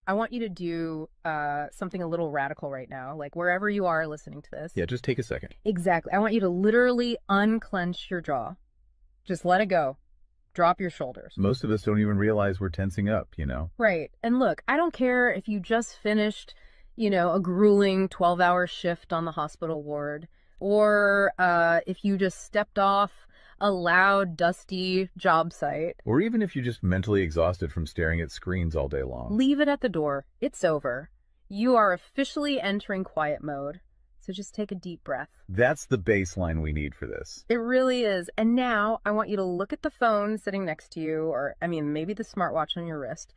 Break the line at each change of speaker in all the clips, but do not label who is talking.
I want you to do something a little radical right now, like wherever you are listening to this.
Yeah, just take a second.
Exactly. I want you to literally unclench your jaw. Just let it go. Drop your shoulders.
Most of us don't even realize we're tensing up, you know?
Right. And look, I don't care if you just finished, a grueling 12-hour shift on the hospital ward, or if you just stepped off a loud, dusty job site.
Or even if you're just mentally exhausted from staring at screens all day long.
Leave it at the door. It's over. You are officially entering quiet mode. So just take a deep breath.
That's the baseline we need for this.
It really is. And now I want you to look at the phone sitting next to you, or maybe the smartwatch on your wrist.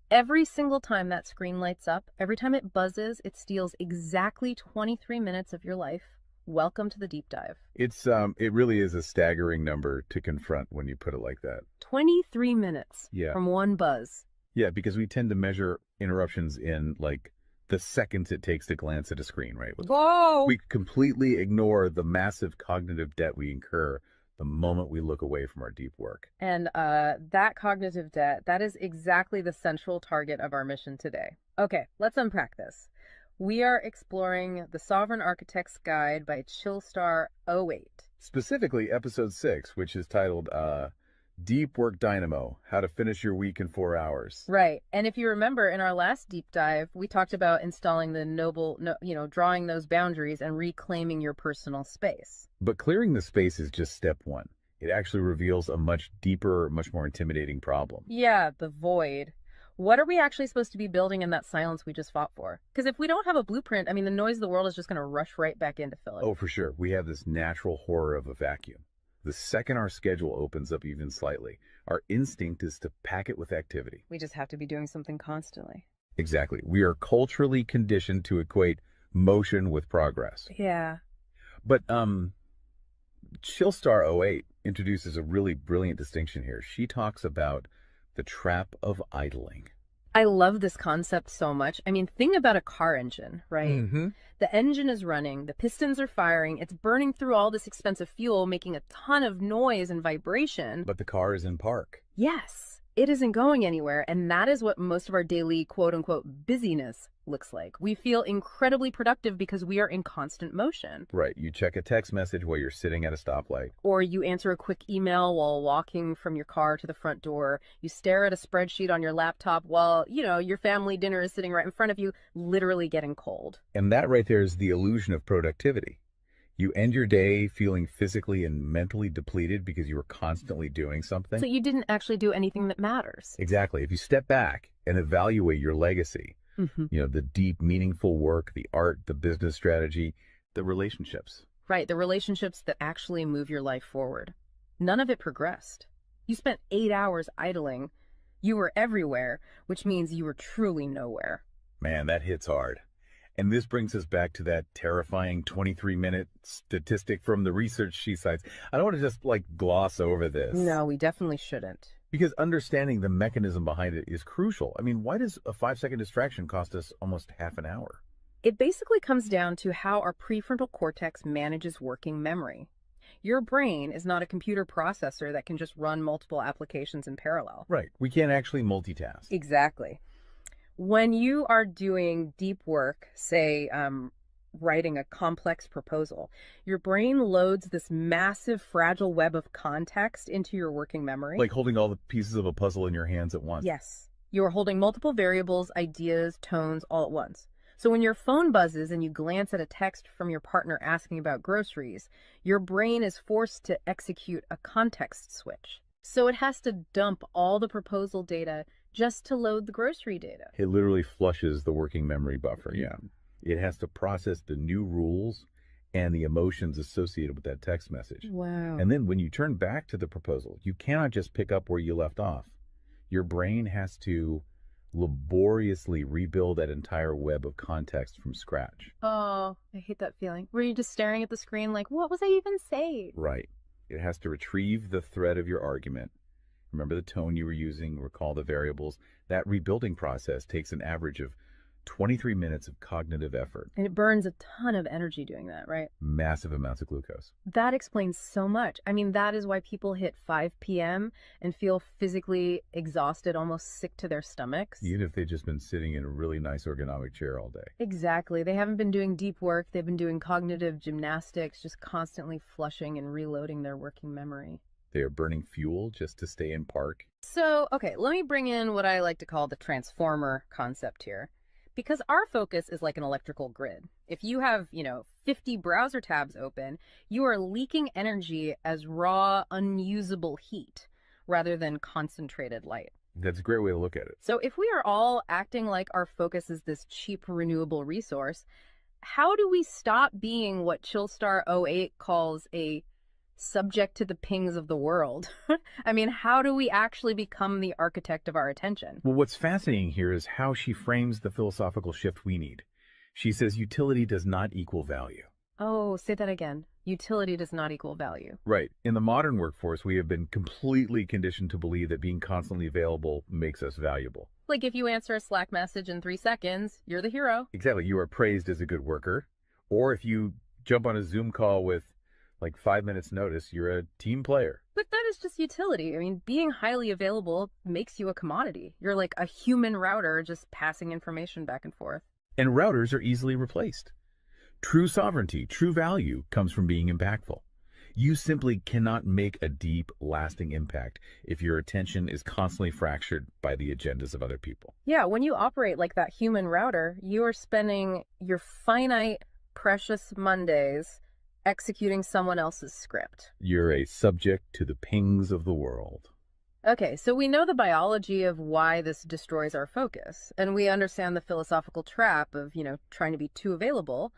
Every single time that screen lights up, every time it buzzes, it steals exactly 23 minutes of your life. Welcome to the deep dive.
It really is a staggering number to confront when you put it like that.
23 minutes
Yeah.
from one buzz.
Yeah, because we tend to measure interruptions in like the seconds it takes to glance at a screen, right?
Whoa!
We completely ignore the massive cognitive debt we incur the moment we look away from our deep work.
And that cognitive debt, that is exactly the central target of our mission today. Okay, let's unpack this. We are exploring The Sovereign Architect's Guide by Chillstar 08.
Specifically, episode 6, which is titled Deep Work Dynamo, How to Finish Your Week in 4 Hours.
Right. And if you remember in our last deep dive, we talked about installing the drawing those boundaries and reclaiming your personal space.
But clearing the space is just step one. It actually reveals a much deeper, much more intimidating problem.
Yeah, the void. What are we actually supposed to be building in that silence we just fought for? Because if we don't have a blueprint, the noise of the world is just going to rush right back in to fill it.
Oh, for sure. We have this natural horror of a vacuum. The second our schedule opens up even slightly, our instinct is to pack it with activity.
We just have to be doing something constantly.
Exactly. We are culturally conditioned to equate motion with progress.
Yeah.
But Chillstar 08 introduces a really brilliant distinction here. She talks about the trap of idling.
I love this concept so much. Think about a car engine, right?
Mm-hmm.
The engine is running, the pistons are firing, it's burning through all this expensive fuel, making a ton of noise and vibration.
But the car is in park.
Yes, it isn't going anywhere, and that is what most of our daily quote-unquote busyness looks like. We feel incredibly productive because we are in constant motion.
Right. You check a text message while you're sitting at a stoplight.
Or you answer a quick email while walking from your car to the front door. You stare at a spreadsheet on your laptop while, your family dinner is sitting right in front of you, literally getting cold.
And that right there is the illusion of productivity. You end your day feeling physically and mentally depleted because you were constantly doing something.
So you didn't actually do anything that matters.
Exactly. If you step back and evaluate your legacy,
Mm-hmm.
the deep, meaningful work, the art, the business strategy, the relationships.
Right, the relationships that actually move your life forward. None of it progressed. You spent 8 hours idling. You were everywhere, which means you were truly nowhere.
Man, that hits hard. And this brings us back to that terrifying 23-minute statistic from the research she cites. I don't want to just gloss over this.
No, we definitely shouldn't.
Because understanding the mechanism behind it is crucial. Why does a 5-second distraction cost us almost half an hour?
It basically comes down to how our prefrontal cortex manages working memory. Your brain is not a computer processor that can just run multiple applications in parallel.
Right. We can't actually multitask.
Exactly. When you are doing deep work, say writing a complex proposal, your brain loads this massive fragile web of context into your working memory.
Like holding all the pieces of a puzzle in your hands at once.
Yes. You are holding multiple variables, ideas, tones all at once. So when your phone buzzes and you glance at a text from your partner asking about groceries, your brain is forced to execute a context switch. So it has to dump all the proposal data just to load the grocery data.
It literally flushes the working memory buffer, yeah. It has to process the new rules and the emotions associated with that text message.
Wow.
And then when you turn back to the proposal, you cannot just pick up where you left off. Your brain has to laboriously rebuild that entire web of context from scratch.
Oh, I hate that feeling. Were you just staring at the screen like, what was I even saying?
Right. It has to retrieve the thread of your argument. Remember the tone you were using, recall the variables. That rebuilding process takes an average of 23 minutes of cognitive effort,
And it burns a ton of energy doing that, right?
massive amounts of glucose.
That explains so much. I mean, that is why people hit 5 p.m. and feel physically exhausted, almost sick to their stomachs.
Even if they've just been sitting in a really nice ergonomic chair all day.
Exactly. They haven't been doing deep work. They've been doing cognitive gymnastics, just constantly flushing and reloading their working memory.
They are burning fuel just to stay in park.
So, okay, let me bring in what I like to call the transformer concept here. Because our focus is like an electrical grid. If you have, 50 browser tabs open, you are leaking energy as raw, unusable heat rather than concentrated light.
That's a great way to look at it.
So if we are all acting like our focus is this cheap renewable resource, how do we stop being what Chillstar '08 calls a subject to the pings of the world? I mean, how do we actually become the architect of our attention?
Well, what's fascinating here is how she frames the philosophical shift we need. She says utility does not equal value.
Oh, say that again. Utility does not equal value.
Right. In the modern workforce, we have been completely conditioned to believe that being constantly available makes us valuable.
Like if you answer a Slack message in 3 seconds, you're the hero.
Exactly. You are praised as a good worker. Or if you jump on a Zoom call with like 5 minutes notice, you're a team player.
But that is just utility. I mean, being highly available makes you a commodity. You're like a human router just passing information back and forth.
And routers are easily replaced. True sovereignty, true value comes from being impactful. You simply cannot make a deep, lasting impact if your attention is constantly fractured by the agendas of other people.
Yeah, when you operate like that human router, you are spending your finite, precious Mondays executing someone else's script.
You're a subject to the pings of the world.
Okay, so we know the biology of why this destroys our focus, and we understand the philosophical trap of, trying to be too available,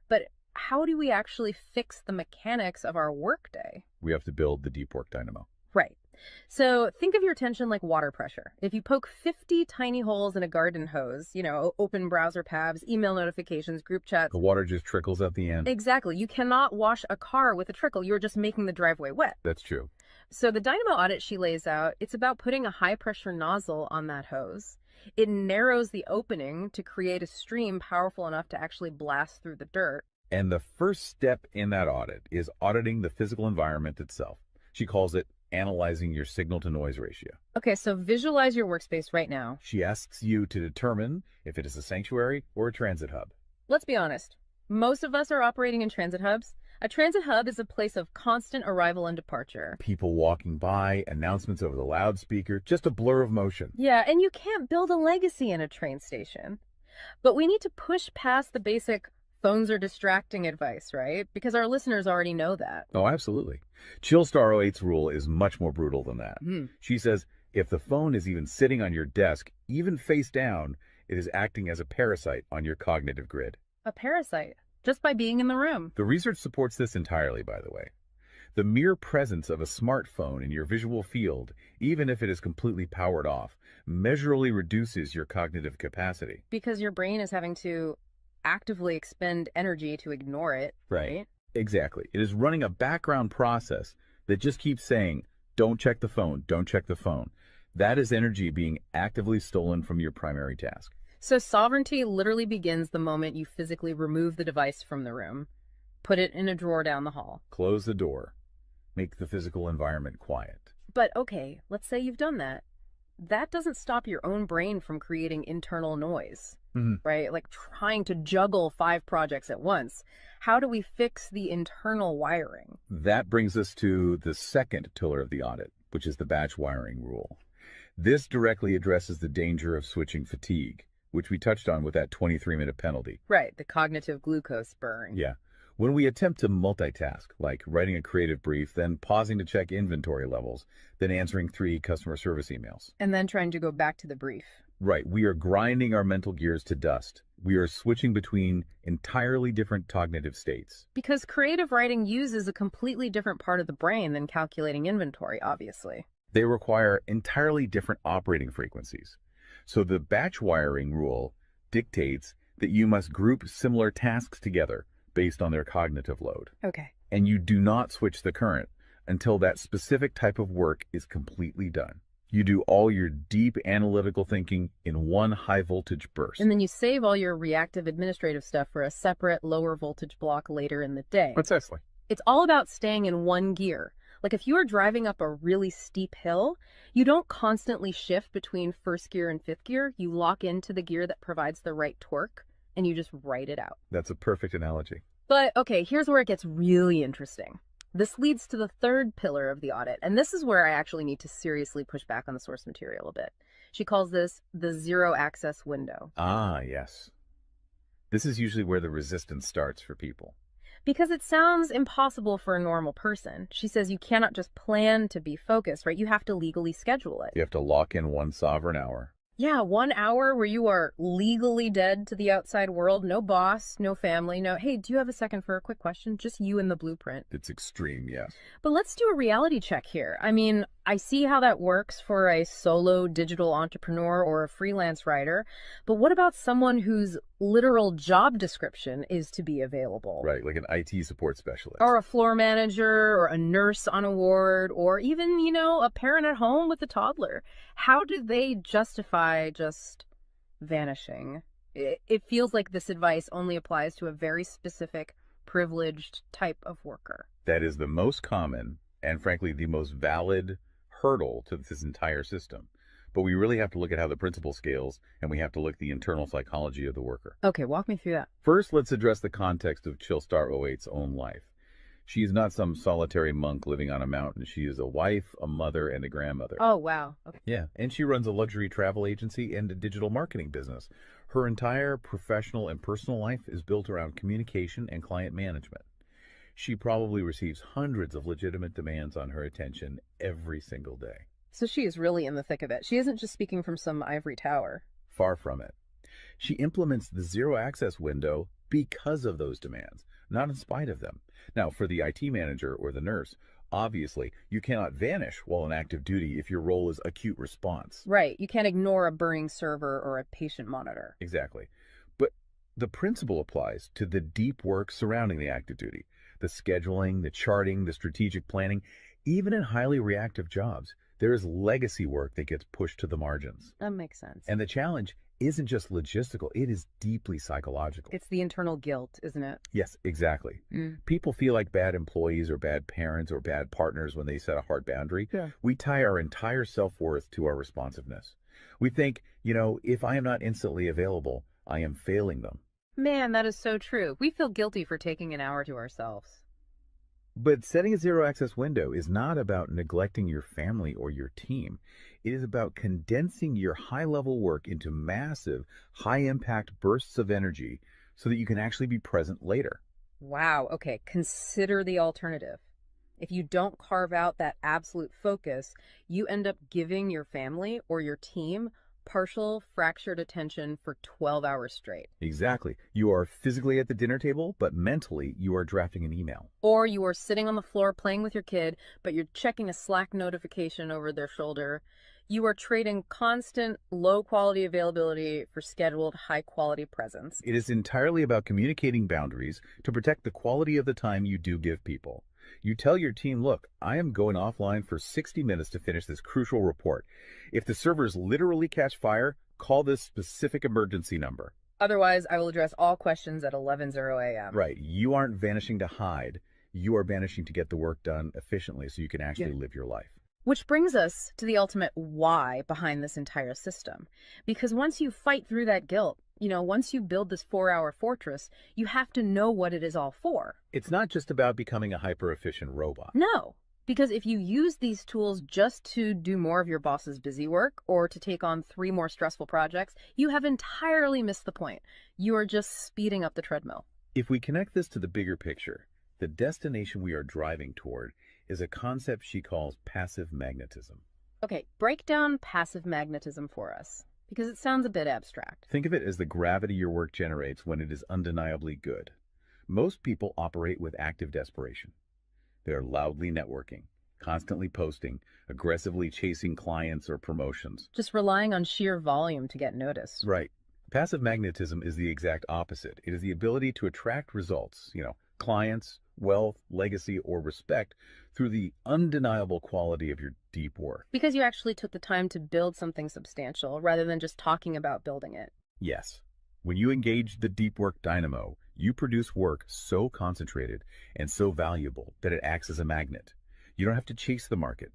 but how do we actually fix the mechanics of our workday?
We have to build the deep work dynamo.
Right. So think of your attention like water pressure. If you poke 50 tiny holes in a garden hose, open browser tabs, email notifications, group chats.
The water just trickles at the end.
Exactly. You cannot wash a car with a trickle. You're just making the driveway wet.
That's true.
So the Dynamo Audit she lays out, it's about putting a high pressure nozzle on that hose. It narrows the opening to create a stream powerful enough to actually blast through the dirt.
And the first step in that audit is auditing the physical environment itself. She calls it analyzing your signal-to-noise ratio.
Okay, so visualize your workspace right now.
She asks you to determine if it is a sanctuary or a transit hub.
Let's be honest. Most of us are operating in transit hubs. A transit hub is a place of constant arrival and departure.
People walking by, announcements over the loudspeaker, just a blur of motion.
Yeah, and you can't build a legacy in a train station. But we need to push past the basic phones are distracting advice, right? Because our listeners already know that.
Oh, absolutely. Chillstar '08's rule is much more brutal than that. She says if the phone is even sitting on your desk, even face down, it is acting as a parasite on your cognitive grid.
A parasite, just by being in the room.
The research supports this entirely, by the way. The mere presence of a smartphone in your visual field, even if it is completely powered off, measurably reduces your cognitive capacity.
Because your brain is having to actively expend energy to ignore it, right?
Exactly. It is running a background process that just keeps saying, don't check the phone, don't check the phone. That is energy being actively stolen from your primary task.
So sovereignty literally begins the moment you physically remove the device from the room, put it in a drawer down the hall.
Close the door. Make the physical environment quiet.
But okay, let's say you've done that. That doesn't stop your own brain from creating internal noise, right? Like trying to juggle 5 projects at once. How do we fix the internal wiring?
That brings us to the second pillar of the audit, which is the batch wiring rule. This directly addresses the danger of switching fatigue, which we touched on with that 23-minute penalty.
Right, the cognitive glucose burn.
Yeah. When we attempt to multitask, like writing a creative brief, then pausing to check inventory levels, then answering 3 customer service emails.
And then trying to go back to the brief.
Right. We are grinding our mental gears to dust. We are switching between entirely different cognitive states.
Because creative writing uses a completely different part of the brain than calculating inventory, obviously.
They require entirely different operating frequencies. So the batch wiring rule dictates that you must group similar tasks together based on their cognitive load.
Okay.
And you do not switch the current until that specific type of work is completely done. You do all your deep analytical thinking in one high voltage burst.
And then you save all your reactive administrative stuff for a separate lower voltage block later in the day.
Precisely.
It's all about staying in one gear. Like if you are driving up a really steep hill, you don't constantly shift between first gear and fifth gear. You lock into the gear that provides the right torque and you just ride it out.
That's a perfect analogy.
But okay, here's where it gets really interesting. This leads to the third pillar of the audit, and this is where I actually need to seriously push back on the source material a bit. She calls this the zero access window.
Ah, yes. This is usually where the resistance starts for people.
Because it sounds impossible for a normal person. She says you cannot just plan to be focused, right? You have to legally schedule it.
You have to lock in one sovereign hour.
Yeah, 1 hour where you are legally dead to the outside world. No boss, no family, no, hey, do you have a second for a quick question? Just you and the blueprint.
It's extreme, yes.
But let's do a reality check here. I mean, I see how that works for a solo digital entrepreneur or a freelance writer, but what about someone whose literal job description is to be available?
Right, like an IT support specialist.
Or a floor manager, or a nurse on a ward, or even, a parent at home with a toddler. How do they justify just vanishing? It feels like this advice only applies to a very specific, privileged type of worker.
That is the most common and, frankly, the most valid hurdle to this entire system. But we really have to look at how the principle scales, and we have to look at the internal psychology of the worker.
Okay, walk me through that.
First, let's address the context of Chillstar '08's own life. She is not some solitary monk living on a mountain. She is a wife, a mother, and a grandmother.
Oh, wow. Okay.
Yeah, and she runs a luxury travel agency and a digital marketing business. Her entire professional and personal life is built around communication and client management. She probably receives hundreds of legitimate demands on her attention every single day.
So she is really in the thick of it. She isn't just speaking from some ivory tower.
Far from it. She implements the zero access window because of those demands, not in spite of them. Now, for the IT manager or the nurse, obviously, you cannot vanish while on active duty if your role is acute response.
Right. You can't ignore a burning server or a patient monitor.
Exactly. But the principle applies to the deep work surrounding the active duty, the scheduling, the charting, the strategic planning. Even in highly reactive jobs, there is legacy work that gets pushed to the margins.
That makes sense.
And the challenge isn't just logistical, it is deeply psychological.
It's the internal guilt, isn't it?
Yes, exactly. People feel like bad employees or bad parents or bad partners when they set a hard boundary.
Yeah.
We tie our entire self-worth to our responsiveness. We think, if I am not instantly available, I am failing them.
Man, that is so true. We feel guilty for taking an hour to ourselves.
But setting a zero access window is not about neglecting your family or your team. It is about condensing your high level work into massive, high impact bursts of energy so that you can actually be present later.
Wow. Okay. Consider the alternative. If you don't carve out that absolute focus, you end up giving your family or your team partial fractured attention for 12 hours straight.
Exactly. You are physically at the dinner table, but mentally you are drafting an email.
Or you are sitting on the floor playing with your kid, but you're checking a Slack notification over their shoulder. You are trading constant low quality availability for scheduled high quality presence.
It is entirely about communicating boundaries to protect the quality of the time you do give people. You tell your team, look, I am going offline for 60 minutes to finish this crucial report. If the servers literally catch fire, call this specific emergency number.
Otherwise, I will address all questions at 11:00 a.m.
Right. You aren't vanishing to hide. You are vanishing to get the work done efficiently so you can actually live your life.
Which brings us to the ultimate why behind this entire system. Because once you fight through that guilt, once you build this 4-hour fortress, you have to know what it is all for.
It's not just about becoming a hyper-efficient robot.
No, because if you use these tools just to do more of your boss's busy work or to take on 3 more stressful projects, you have entirely missed the point. You are just speeding up the treadmill.
If we connect this to the bigger picture, the destination we are driving toward is a concept she calls passive magnetism.
Okay, break down passive magnetism for us, because it sounds a bit abstract.
Think of it as the gravity your work generates when it is undeniably good. Most people operate with active desperation. They are loudly networking, constantly posting, aggressively chasing clients or promotions.
Just relying on sheer volume to get noticed.
Right. Passive magnetism is the exact opposite. It is the ability to attract results, clients, wealth, legacy, or respect through the undeniable quality of your deep work.
Because you actually took the time to build something substantial rather than just talking about building it.
Yes, when you engage the deep work dynamo, you produce work so concentrated and so valuable that it acts as a magnet. You don't have to chase the market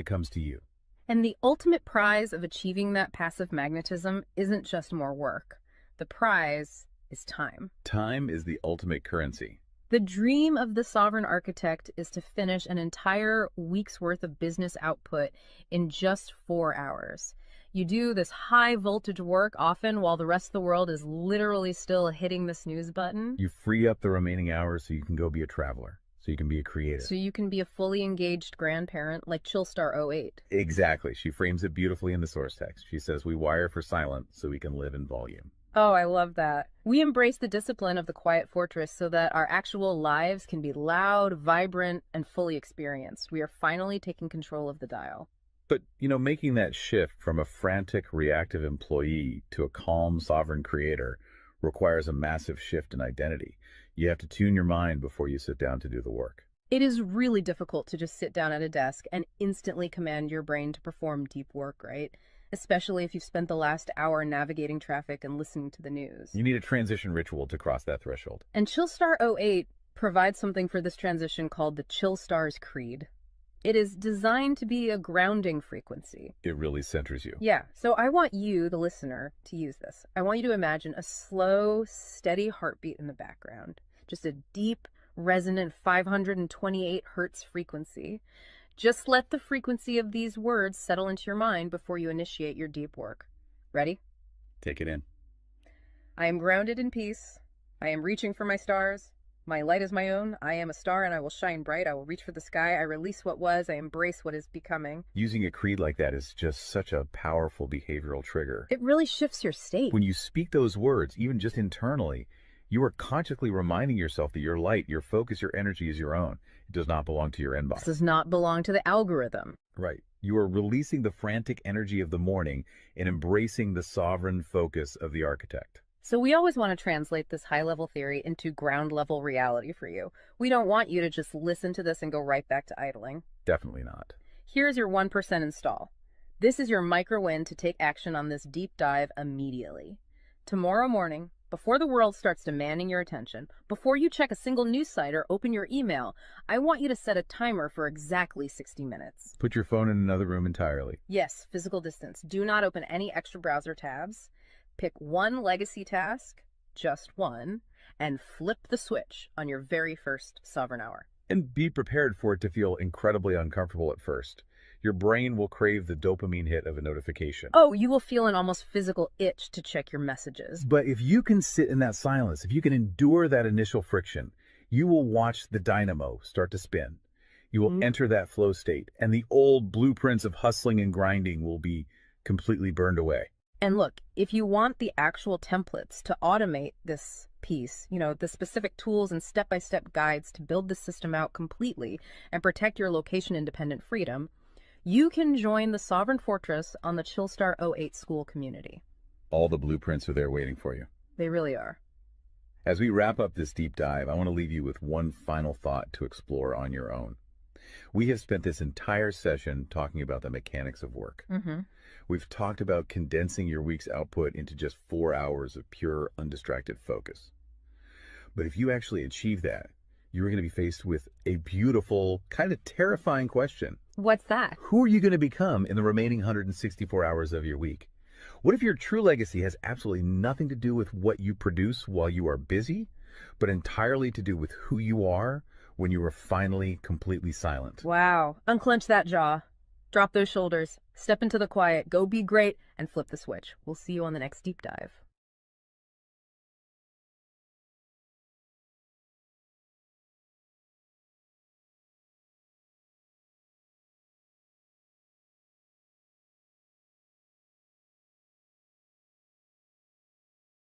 comes to you.
And the ultimate prize of achieving that passive magnetism isn't just more work. The prize is time.
Time is the ultimate currency.
The dream of the sovereign architect is to finish an entire week's worth of business output in just 4 hours. You do this high voltage work often while the rest of the world is literally still hitting the snooze button.
You free up the remaining hours so you can go be a traveler, so you can be a creator.
So you can be a fully engaged grandparent like Chillstar 08.
Exactly. She frames it beautifully in the source text. She says, we wire for silent so we can live in volume.
Oh, I love that. We embrace the discipline of the quiet fortress so that our actual lives can be loud, vibrant, and fully experienced. We are finally taking control of the dial.
But, making that shift from a frantic, reactive employee to a calm, sovereign creator requires a massive shift in identity. You have to tune your mind before you sit down to do the work.
It is really difficult to just sit down at a desk and instantly command your brain to perform deep work, right? Especially if you've spent the last hour navigating traffic and listening to the news.
You need a transition ritual to cross that threshold.
And Chillstar 08 provides something for this transition called the Chillstar's Creed. It is designed to be a grounding frequency.
It really centers you.
Yeah, so I want you, the listener, to use this. I want you to imagine a slow, steady heartbeat in the background. Just a deep, resonant 528 hertz frequency. Just let the frequency of these words settle into your mind before you initiate your deep work. Ready?
Take it in.
I am grounded in peace. I am reaching for my stars. My light is my own. I am a star and I will shine bright. I will reach for the sky. I release what was. I embrace what is becoming.
Using a creed like that is just such a powerful behavioral trigger.
It really shifts your state.
When you speak those words, even just internally, you are consciously reminding yourself that your light, your focus, your energy is your own. It does not belong to your inbox.
This does not belong to the algorithm.
Right. You are releasing the frantic energy of the morning and embracing the sovereign focus of the architect.
So we always want to translate this high-level theory into ground-level reality for you. We don't want you to just listen to this and go right back to idling.
Definitely not.
Here's your 1% install. This is your micro-win to take action on this deep dive immediately. Tomorrow morning, before the world starts demanding your attention, before you check a single news site or open your email, I want you to set a timer for exactly 60 minutes.
Put your phone in another room entirely.
Yes, physical distance. Do not open any extra browser tabs. Pick one legacy task, just one, and flip the switch on your very first sovereign hour.
And be prepared for it to feel incredibly uncomfortable at first. Your brain will crave the dopamine hit of a notification.
Oh, you will feel an almost physical itch to check your messages.
But if you can sit in that silence, if you can endure that initial friction, you will watch the dynamo start to spin. You will enter that flow state, and the old blueprints of hustling and grinding will be completely burned away.
And look, if you want the actual templates to automate this piece, the specific tools and step-by-step guides to build the system out completely and protect your location-independent freedom, you can join the Sovereign Fortress on the Chillstar 08 school community.
All the blueprints are there waiting for you.
They really are.
As we wrap up this deep dive, I want to leave you with one final thought to explore on your own. We have spent this entire session talking about the mechanics of work. We've talked about condensing your week's output into just 4 hours of pure, undistracted focus. But if you actually achieve that, you're going to be faced with a beautiful, kind of terrifying question.
What's that?
Who are you going to become in the remaining 164 hours of your week? What if your true legacy has absolutely nothing to do with what you produce while you are busy, but entirely to do with who you are when you are finally completely silent?
Wow. Unclench that jaw. Drop those shoulders. Step into the quiet. Go be great and flip the switch. We'll see you on the next deep dive.